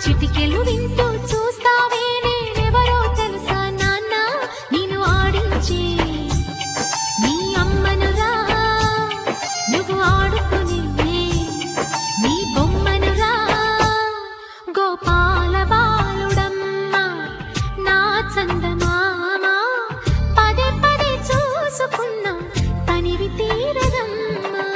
చిటికెలు వింటూ చూస్తావే నేనెవరో తెలుసా నాన్న నిన్ను ఆడించే నీ అమ్మనురా నువ్వు ఆడుకునే నీ బొమ్మనురా గోపాల బాలుడమ్మ నా చందమామ పదే పదే చూసుకున్నా తనివి తీరదమ్మా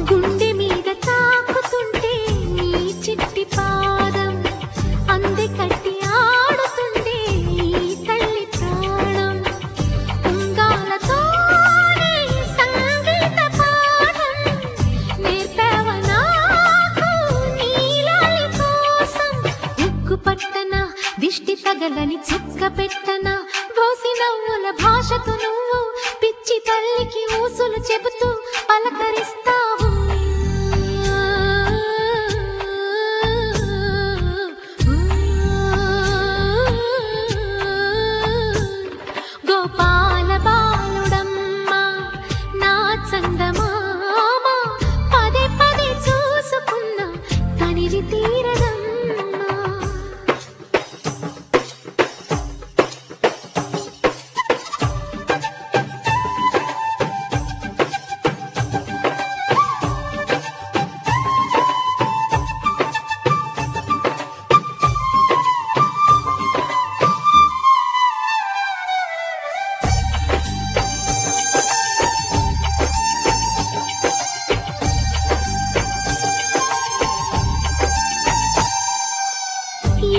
గుండె మీద తాకుతుంటే నీ చిట్టి పాదం అందే కట్టి ఆడుతుండే నీ తల్లి ప్రాణం ఉంగాలతోనే సంగీత పాఠం నేర్పావ నాకు నీలాలి కోసం ఉక్కు పట్టన దిష్టి తగలని చుక్క పెట్టన బోసి నవ్వుల భాషతో నువ్వు పిచ్చి తల్లికి ఊసులు చెబుతూ పలకరిస్తావు గోపాల బాలుడమ్మ నా చందమామ పదే పదే చూసుకున్నా తనివి తీరదమ్మా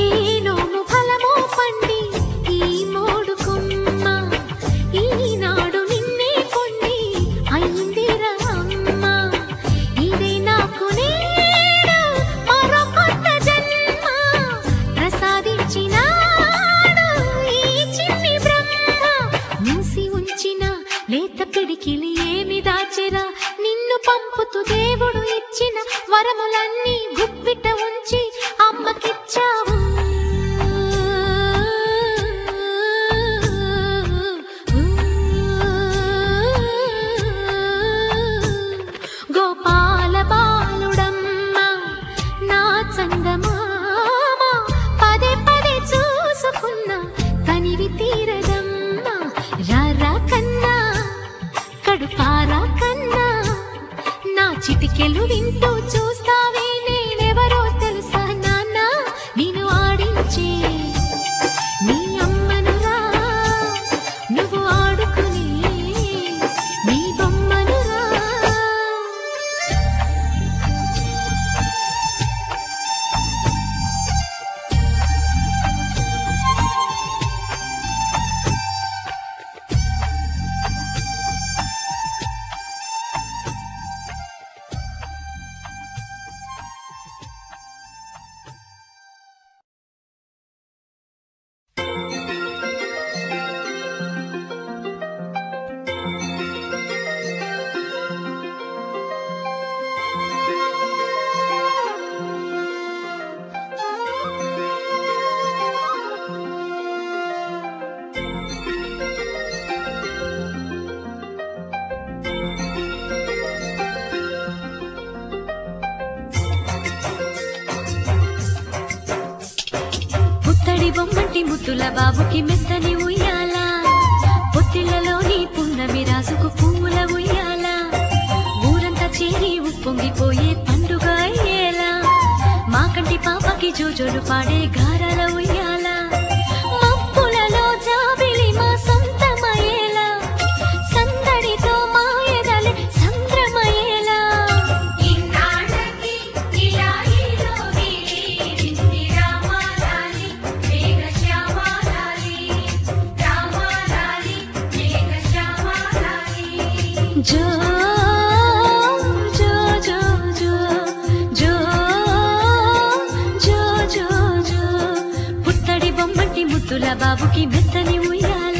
ఏనోము ఫలమో పండి ఈ మోడుకుమ్మ ఈనాడు నిన్నే కొండి అయిందిరా అమ్మ ఇదే నాకు నేడు మరో కొత్త జన్మ ప్రసాదించినాడు ఈ చిన్ని బ్రహ్మ మూసి ఉంచిన లేత పిడికిలి ఏమి దాచెరా నిన్ను పంపుతూ దేవుడు ఇచ్చిన వరములన్నీ గుప్పిట ఉంచి అమ్మకిచ్చావు గోపాల బాలుడమ్మ నా చందమామ పదే పదే చూసుకున్నా తనివి తీరదమ్మా రారా కన్నా కడుపారా కన్నా నా చిటికెలు వింటూ చూస్తావే నేనెవరో తెలుసా నాన్న నిన్ను ఆడించే నీ అమ్మనురా నువ్వు ఆడుకునే నీ బొమ్మనురా బొమ్మంటి ముద్దుల బాబుకి మెత్తని ఉయ్యాల పొత్తిళ్లలోని పున్నమి రాసుకు పువ్వుల ఉయ్యాల ఊరంతా చేరి ఉప్పొంగిపోయే పండుగ అయ్యేలా మా కంటి పాపకి జోజోలు పాడే గారాల ఉయ్యాల మబ్బులలో జాబిలి మా సొంతమయ్యేలా సందడితో మా ఎదలే సంద్రమయ్యేలా జో జో జో జో జో జో జో జో పుత్తడి బొమ్మటి ముద్దుల బాబుకి మెత్తని ఉయ్యాల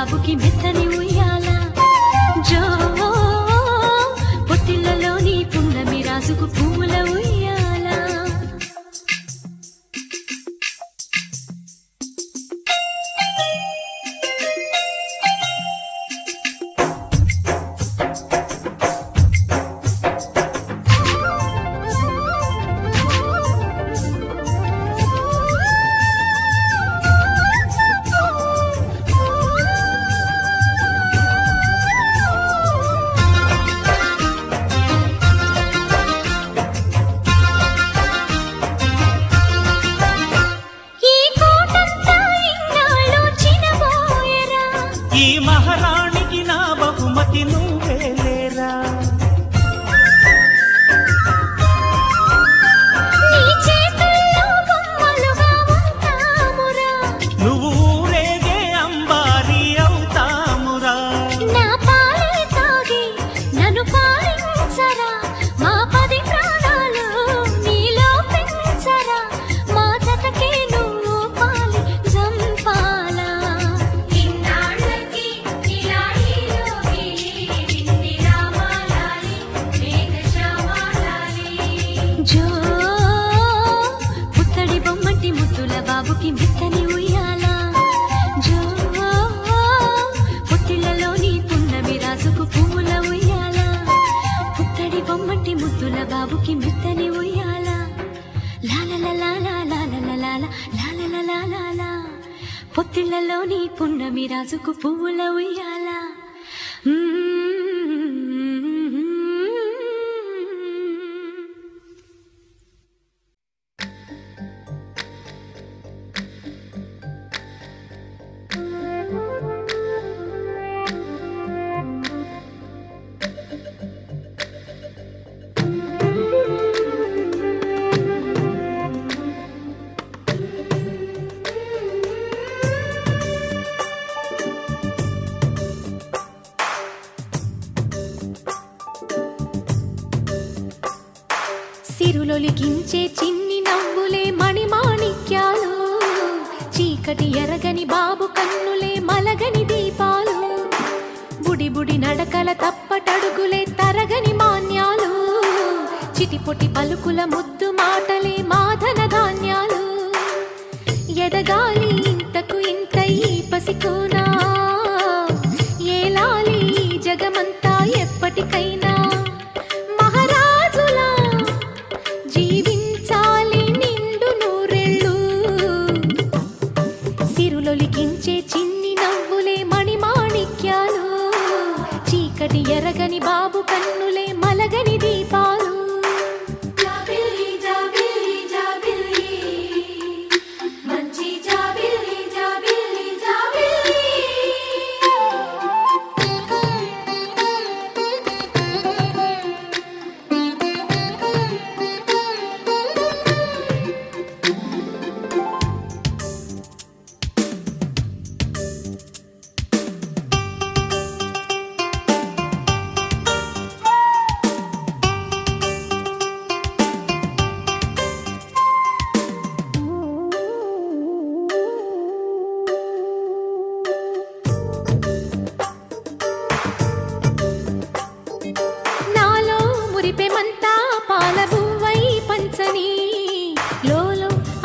బాబుకి మెత్తని ఉయ్యాల జో పొత్తిళ్ళలోని పున్నమి రాజుకు పువ్వుల ఉయ్యాల జో పుత్తడి బొమ్మటి ముద్దుల బాబుకి మెత్తని ఉయ్యాల జో పొత్తిళ్ళలోని పున్నమి రాజుకు పువ్వుల ఉయ్యాల పుత్తడి బొమ్మటి ముద్దుల బాబుకి మెత్తని ఉయ్యాల లాలలలాలా పొత్తిళ్ళలోని పున్నమి రాజుకు పువ్వుల ఉయ్యాల సిరులొలికించే చిన్ని నవ్వులే మణిమాణిక్యాలు చీకటి ఎరగని బాబు కన్నులే మలగని దీపాలు బుడి బుడి నడకల తప్పటడుగులే తరగని మాన్యాలు చిటిపొటి పలుకుల ముద్దు మాటలే మాధన ధాన్యాలు ఎదగాలి ఇంతకు ఇంత ఈ పసికోనా ఏలాలి జగమంతా ఎప్పటికైనా సిరులొలికించే చిన్ని నవ్వులే మణిమాణిక్యాలు చీకటి ఎరగని బాబు కన్నులే మలగని దీపాలు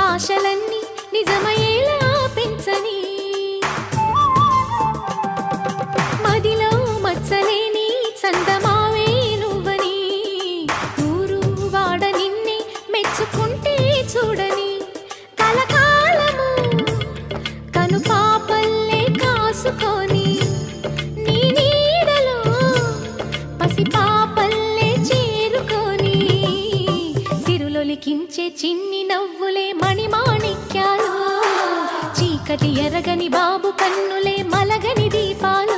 ఆశలన్నీ నిజమయ్యేలా పెంచని మదిలో మచ్చలేని చందమావే నువ్వని ఊరు వాడ నిన్నే మెచ్చుకుంటే చూడని కలకాలము కను పాపల్లే కాసుకొని నీ నీడలో పసి పాపల్లే చేరుకొని సిరులొలికించే చిన్ని నవ్వులే మణిమాణిక్యాలు చీకటి ఎరగని బాబు కన్నులే మలగని దీపాలు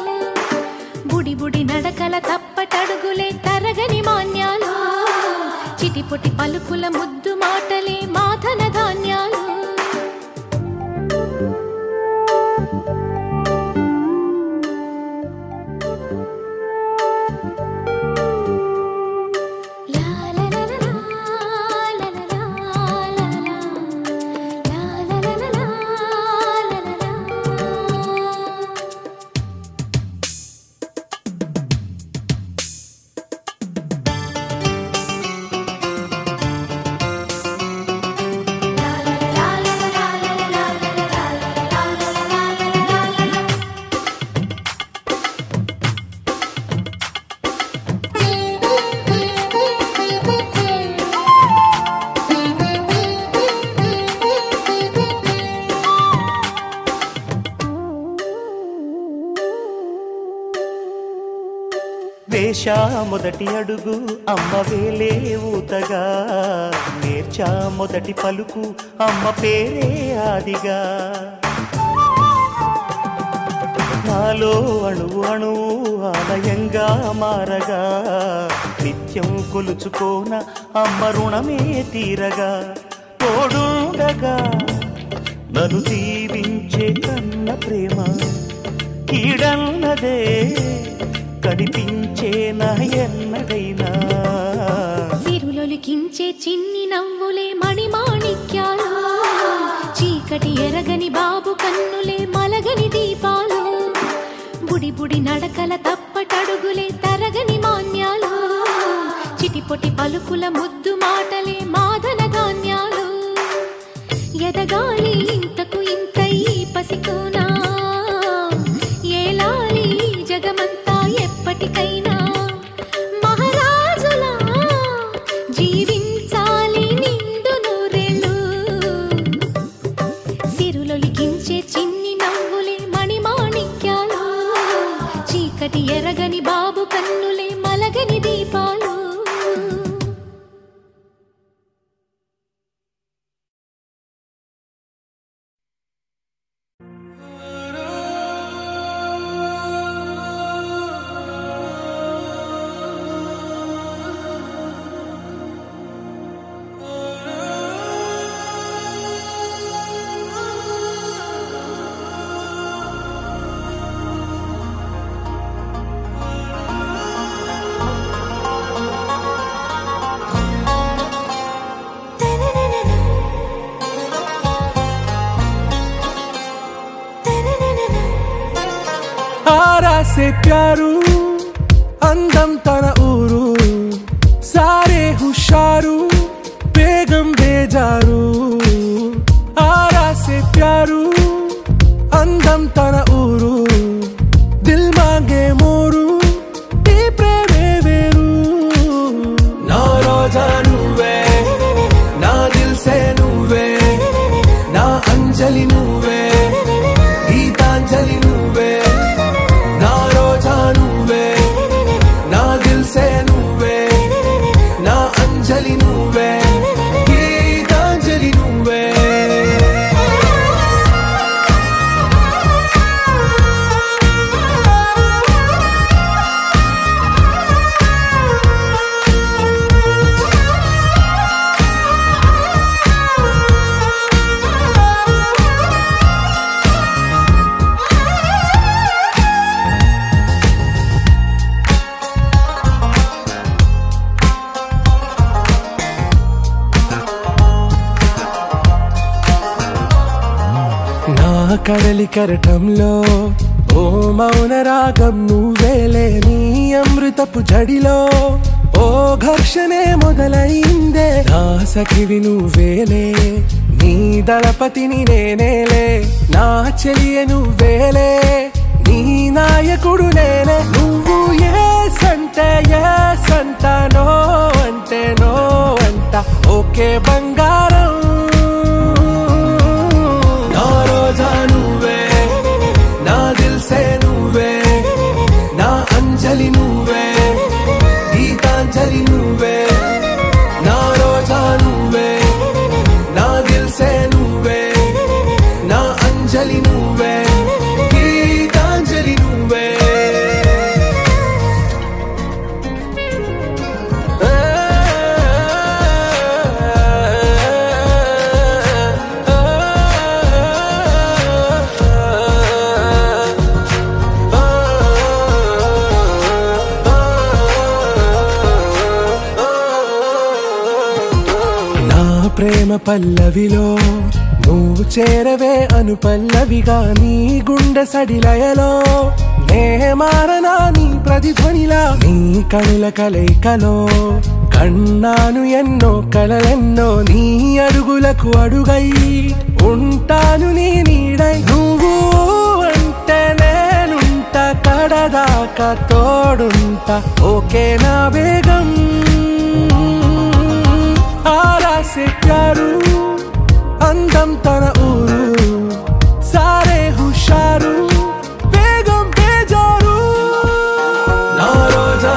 బుడి బుడి నడకల తప్పటడుగులే తరగని మాన్యాలు చిటిపొటి పలుకుల ముద్దు మాటలే మాధన ధాన్యాలు వేషా మొదటి అడుగు అమ్మ వేలే ఊతగా, నేర్చా మొదటి పలుకు అమ్మ పేరే ఆదిగా. నాలో అణువు అణువు ఆలయంగా మారగా, నిత్యం కొలుచుకోన అమ్మ రుణమే తీరగా. తోడుండగా నన్ను దీవించే కన్న ప్రేమ, కీడన్నదే కనిపించే నా ఎన్నడైనా. సిరులొలికించే చిన్ని నవ్వులే మణిమాణిక్యాలు, చీకటి ఎరగని బాబు కన్నులే మలగని దీపాలు. బుడి బుడి నడకల తప్పటడుగులే తరగని మాన్యాలు, చిటిపొటి పలుకుల ముద్దు మాటలే మాదన ధాన్యాలు. ఎదగాలి ఇంతకు ఇంతై పసికోనా, ఏలాలి జగమంతా ఎప్పటికైనా. మహారాజులా జీవించాలి నిండు నూరేళ్ళు, సిరులొలికించే చిన్ని నవ్వులే మణిమాణిక్యాలు, చీకటి ఎరగని బాబు కన్నులే మలగని దీపాలు. से प्यारू अंदम तन ऊरू, सारे हुशारू बेगम बेजारू. आरा से प्यारू अंदम तन ऊरू, दिल मांगे मोरू ती प्रेमे वेरू. ना रोजा नुवे ना दिल से नुवे, ना अंजलि नुवे गीतांजलि नुवे. ना रोजा नुवे ना दिल से नुवे, ना अंजलि नुवे गीतांजलि नुवे. కడలి కరటంలో ఓ మౌన రాగం నువ్వేలే, నీ అమృతపు జడిలో ఓ ఘర్షణే మొదలైందే. నా సఖివి నువ్వేలే, నీ దళపతిని నేనేలే, నా చెలియ నువ్వేలే, నీ నాయకుడు నేనే. నువ్వు ఏ సంటే ఏ సంట, నో అంటే నో అంట, ఓకే బంగారం. నా రోజా నువ్వే నా దిల్ సే నువ్వే, నా అంజలి నువ్వే గీతాంజలి నువ్వే. నా రోజా నువ్వే నా దిల్ సే నువ్వే, నా అంజలి నువ్వే గీతాంజలి నువ్వే. ప్రేమ పల్లవిలో నువ్వు చేరవే అను పల్లవిగా, నీ గుండె సడిలయలో నే మారనా నీ ప్రతిధ్వనిలా. నీ కనుల కలయికలో కన్నాను ఎన్నో కలలెన్నో, నీ అడుగులకు అడుగై ఉంటాను నీ నీడై. నువ్వు అంటే నేనుంట కడదాకా తోడుంట, ఓకే నా బేగం. आरा से प्यारू अंदम तन ऊरू, सारे हुशारू बेगम बेजारू. ना रोजा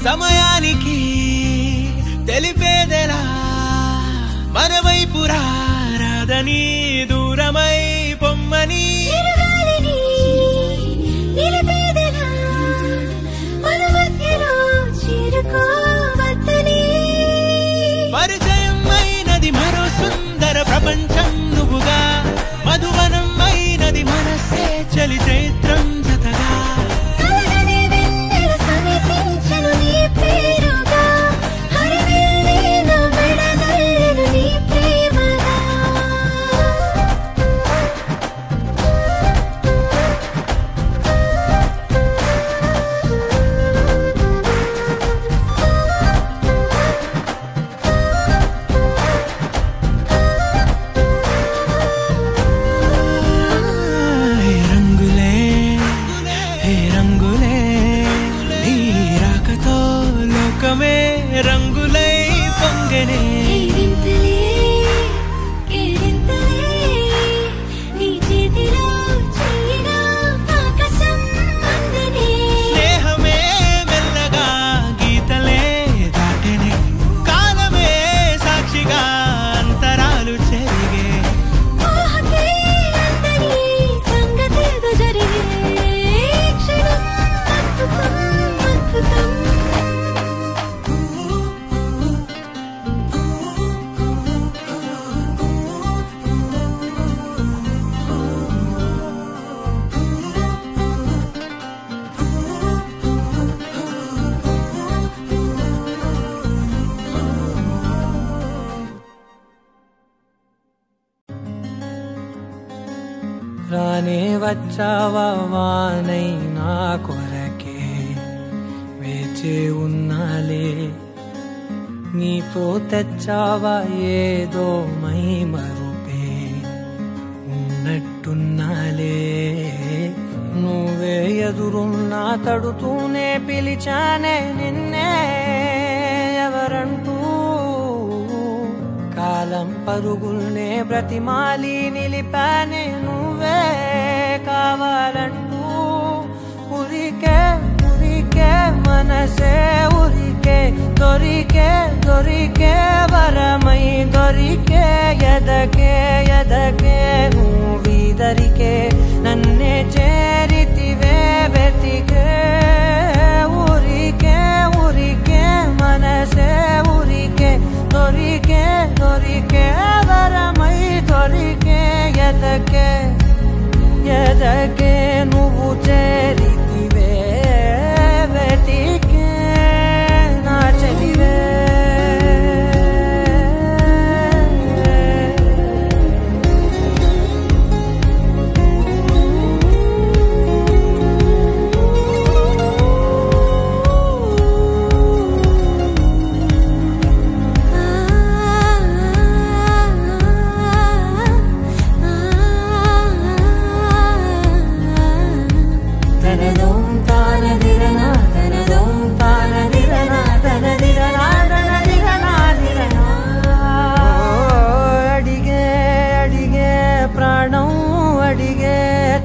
సమయానికి తెలిపేదెలా మన వైపు రాదని దూరమై పొమ్మని పరిచయం అయినది మరో సుందర ప్రపంచం నువ్వుగా మధువనం అయినది మనసే చలి చైత్రం జతగా రంగులై పొంగనే స్నేహమే మెల్లగా గీతలే దాటనే కాలమే సాక్షిగా అంతరాలు చెరిగే రానే వచ్చావా వానై నా కొరకే వేచి ఉన్నాలే నీతో తెచ్చావా ఏదో మై మరుపే ఉన్నట్టున్నాలే నువ్వే ఎదురున్నా తడుతూనే పిలిచానే నిన్నే ఎవరంటూ కాలం పరుగుల్నే బ్రతిమాలి నిలిపానే నువ్వే కావాలంటూ ఉరికే ఉరికే మనసే ఉరికే దొరికే దొరికే వరమై దొరికే ఎదకే ఎదకే నువ్విదరికే నన్నే చేరితివే వెతికే ఉరికే ఉరికే మనసే ఉరికే దొరికే దొరికే వరమై దొరికే ఎదకే ఎదకే నువ్వు చేరితివే వెతికే నా చెలివే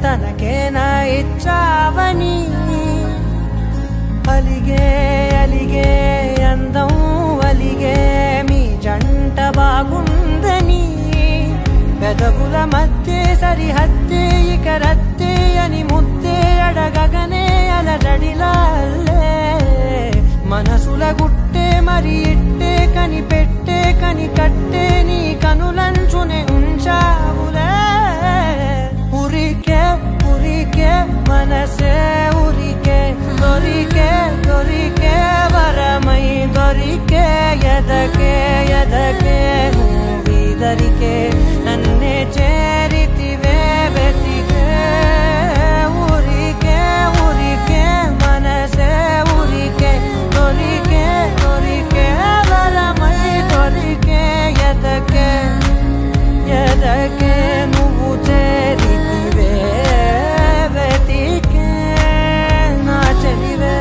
తనకేనా ఇచ్చావని అలిగే అలిగే అందం అలిగే మీ జంట బాగుందని పెదవుల మధ్య సరిహద్దే ఇక రద్దే అని ముద్దే అడగగనే అలజడిలాలే మనసు గుట్టే మరి ఇట్టే కని పెట్టే కని కట్టే నీ కనులంచునే ఉంచావులే ఉరికే ఉరికే మనసే ఉరికే దొరికే దొరికే వరమై దొరికే ఎదకే ఎదకే నువ్విదరికే నన్నే చేరితివే వెతికే ఉరికే ఉరికే మనసే ఉరికే దొరికే దొరికే వరమై దొరికే ఎదకే ఎదకే నువ్వు చేరితివే వెతికే నా చెలివే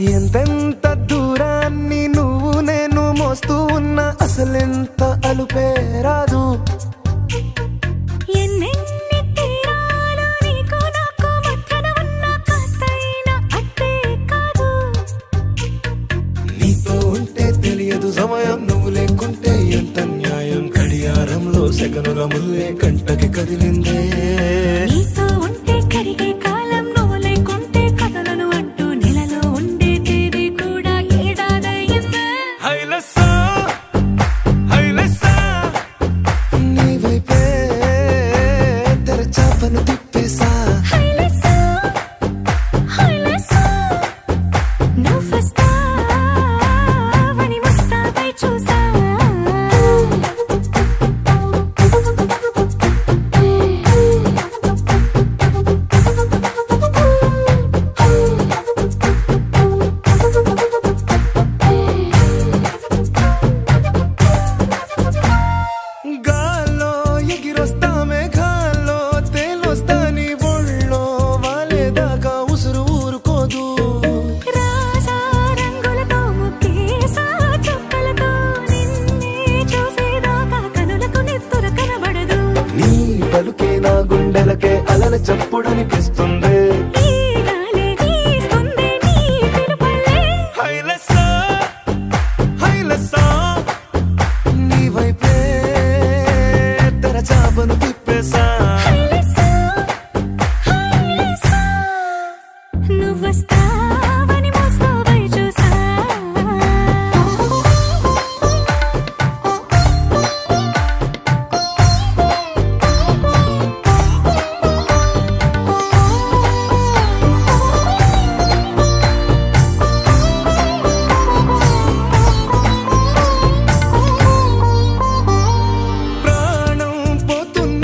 ఎంతెంత దూరాన్ని నువ్వు నేను మోస్తూ ఉన్నా అసలెంత అలుపే రాదు ఎన్నెన్ని తీరాలు నీకు నాకు మధ్యన ఉన్న కాస్తైనా అట్టే కాదు నీతో ఉంటే తెలియదు సమయం నువ్వు లేకుంటే ఎంత న్యాయం గడియారంలో సెకనుల ముల్లే కంటకి కదిలిందే నీతో ఉంటే కరిగే కాలం నువ్వు లేకుంటే కథలను అంటూ నెలలో ఉండే తేదీ కూడా ఏడాదయ్యిందే హైలెస్సా హైలెస్సా నీ వైపే తెరచాపను తిప్పేసా హైలెస్సా హైలెస్సా నువ్వొస్తావని ముస్తాబై చూసా గాల్లో ఎగిరొస్తా మేఘాల్లో తేలొస్తా నీ ఒళ్ళో వాలేదాకా ఉసురు ఊరుకోదు రాజా రంగులతో ముక్కేసా చుక్కలతో నిన్నే చూసేదాకా కనులకు నెత్తుర కనబడదు నీ పలుకే నా గుండెలకే అలల చప్పుడనిపిస్తుంది ఈ గాలే వీస్తుంది నీ పిలుపులే హైలెస్సా హైలెస్సా నీ వైపే తెరచాపను తిప్పేసా హైలెస్సా హైలెస్సా నువ్వొస్తావని ముస్తాబై చూసా ప్రాణం పోతున్న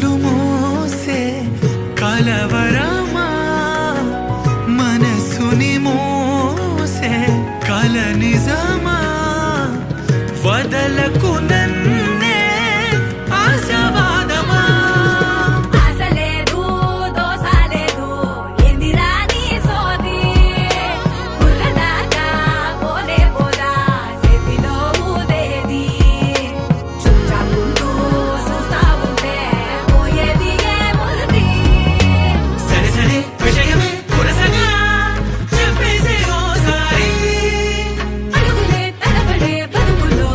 కనులు మోసే కలవరమా మనసుని మోసే కల నిజమా వదలకు నన్నే ఆశవాదమా ఆశలేదు దోసలేదు ఎందిరా నీ సోది పుల్లదాకా పోలే పోదా చేతిలో ఊదేది చుట్టాకుంటూ చూస్తా ఉంటే పోయేది ఏముంది సరే సరే విషయమే పురసగా చెప్పేసి ఓసారి అడుగులే తడబడే బతుకులో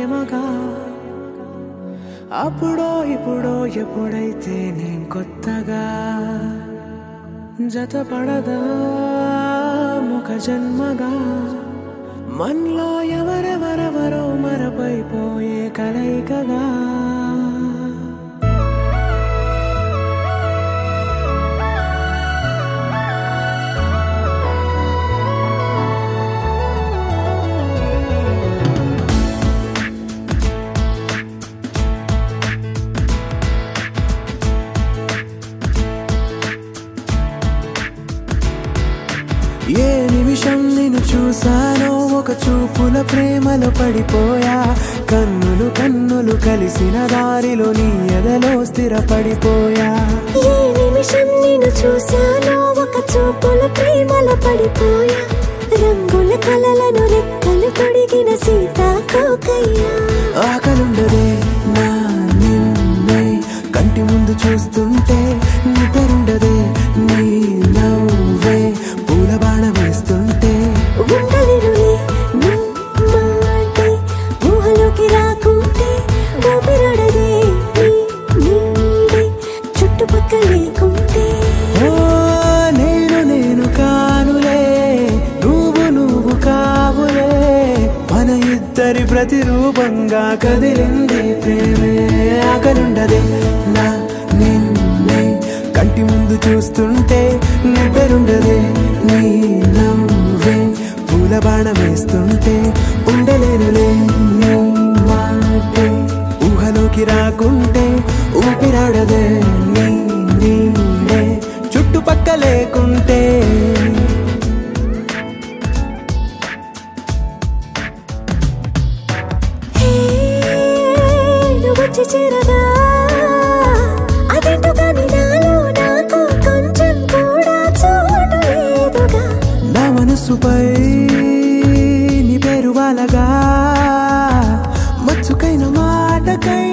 ప్రేమగా అప్పుడో ఇప్పుడో ఎప్పుడైతే నేను కొత్తగా జతపడదా ముఖ జన్మగా మనలో ఎవరెవరెవరో మరపైపోయే కలయికగా ఏ నిమిషం నిన్ను చూసానో ఒక చూపుల ప్రేమలో పడిపోయా కన్నులు కన్నులు కలిసిన దారిలో నీ ఎదలో స్థిరపడిపోయా ఏ నిమిషం నిన్ను చూసానో ఒక చూపుల ప్రేమలో పడిపోయా రంగుల కలలను రెక్కలు తొడిగిన సీతాకోకయ్యా ఆకలుండదే నా నిన్నే కంటి ముందు చూస్తుంటే నిద్రుండదే నీ నవ్వే పూల బాణ వేస్తుంటే ఉండలేనులే నీ మాటే ఊహలోకి రాకుంటే ఊపిరాడదే నీ నీడే చుట్టుపక్కల లేకుంటే ఓ నేను కానులే నువ్వు కావులే మన ఇద్దరి ప్రతిరూపంగా కదిలింది ప్రేమే ఆకలుండదే నా నిన్నే కంటి ముందు చూస్తుంటే నిద్రుండదే నీ నవ్వే పూల బాణ వేస్తుంటే ఉండలేనులే నీ మాటే ఊహలోకి రాకుంటే ఊపిరాడదే నీ నీడే చుట్టుపక్క లేకుంటే వచ్చి చేరగా అదేంటో కానీ నాలో నాకు కొంచెం కూడా చోటు లేదుగా నా మనసుపై నీ పేరు వాలగా మచ్చుకైన మాటకై